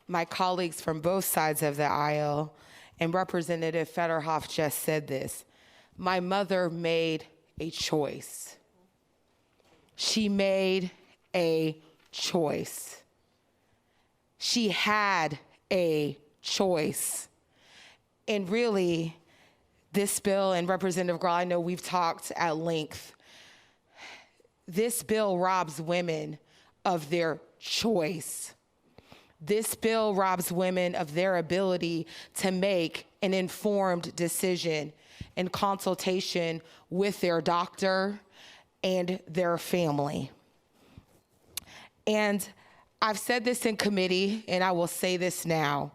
My colleagues from both sides of the aisle, and Representative Federhoff just said this. My mother made a choice. She made a choice. She had a choice. And really, this bill, and Representative Grall, I know we've talked at length, this bill robs women of their choice. This bill robs women of their ability to make an informed decision in consultation with their doctor and their family. And I've said this in committee, and I will say this now.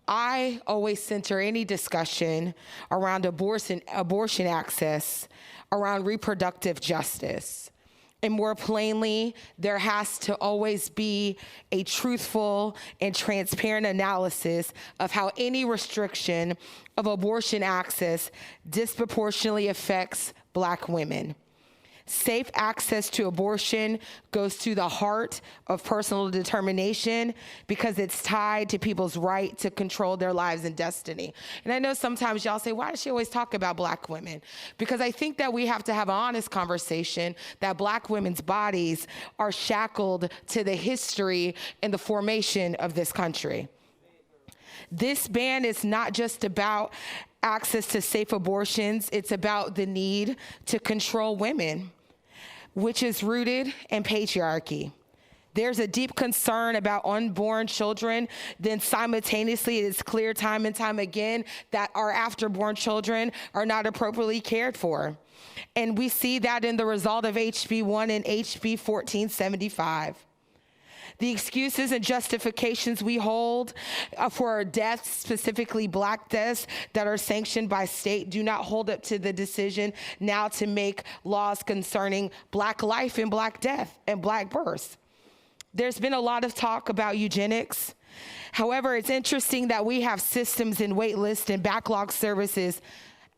I always center any discussion around abortion access around reproductive justice. And more plainly, there has to always be a truthful and transparent analysis of how any restriction of abortion access disproportionately affects Black women. Safe access to abortion goes to the heart of personal determination because it's tied to people's right to control their lives and destiny. And I know sometimes y'all say, why does she always talk about Black women? Because I think that we have to have an honest conversation that Black women's bodies are shackled to the history and the formation of this country. This ban is not just about access to safe abortions, it's about the need to control women, which is rooted in patriarchy. There's a deep concern about unborn children, then simultaneously it is clear time and time again that our afterborn children are not appropriately cared for. And we see that in the result of HB 1 and HB 1475. The excuses and justifications we hold for deaths, specifically Black deaths that are sanctioned by state, do not hold up to the decision now to make laws concerning Black life and Black death and Black births. There's been a lot of talk about eugenics. However, it's interesting that we have systems and wait list and backlog services,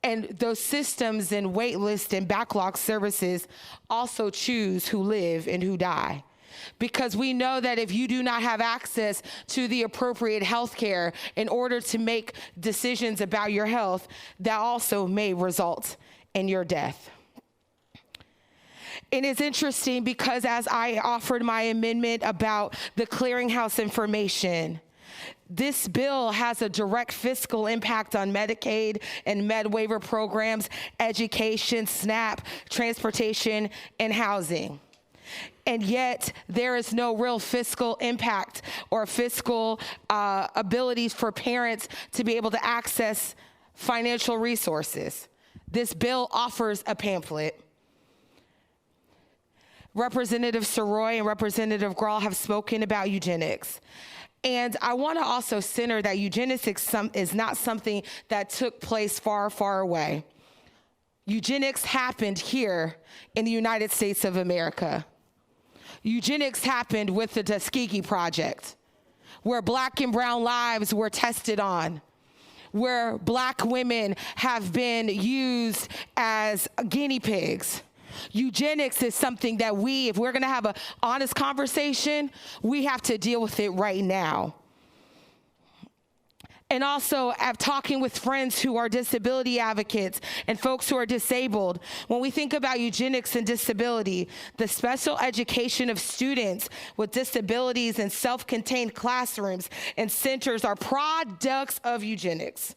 and those systems and wait list and backlog services also choose who live and who die. Because we know that if you do not have access to the appropriate health care in order to make decisions about your health, that also may result in your death. And it's interesting because as I offered my amendment about the clearinghouse information, this bill has a direct fiscal impact on Medicaid and Med waiver programs, education, SNAP, transportation, and housing. And yet there is no real fiscal impact or fiscal abilities for parents to be able to access financial resources. This bill offers a pamphlet. Representative Soroy and Representative Grall have spoken about eugenics. And I want to also center that eugenics is not something that took place far, far away. Eugenics happened here in the United States of America. Eugenics happened with the Tuskegee Project, where Black and brown lives were tested on, where Black women have been used as guinea pigs. Eugenics is something that if we're gonna have an honest conversation, we have to deal with it right now. And also, I'm talking with friends who are disability advocates and folks who are disabled. When we think about eugenics and disability, the special education of students with disabilities in self-contained classrooms and centers are products of eugenics.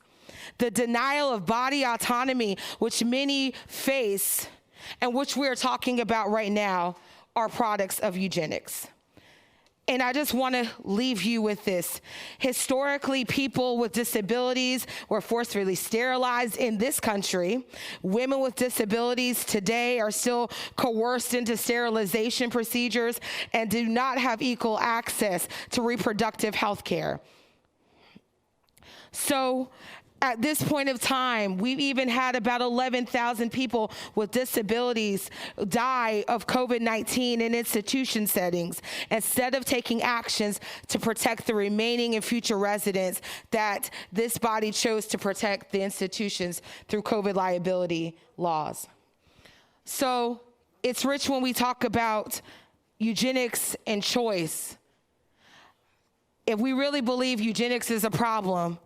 The denial of body autonomy, which many face, and which we're talking about right now, are products of eugenics. And I just want to leave you with this. Historically, people with disabilities were forcibly sterilized in this country. Women with disabilities today are still coerced into sterilization procedures and do not have equal access to reproductive health care. So, at this point of time, we've even had about 11,000 people with disabilities die of COVID-19 in institution settings instead of taking actions to protect the remaining and future residents that this body chose to protect the institutions through COVID liability laws. So it's rich when we talk about eugenics and choice. If we really believe eugenics is a problem,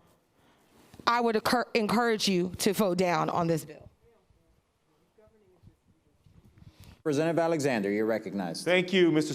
I would encourage you to vote down on this bill. Representative Alexander, you're recognized. Thank you, Mr.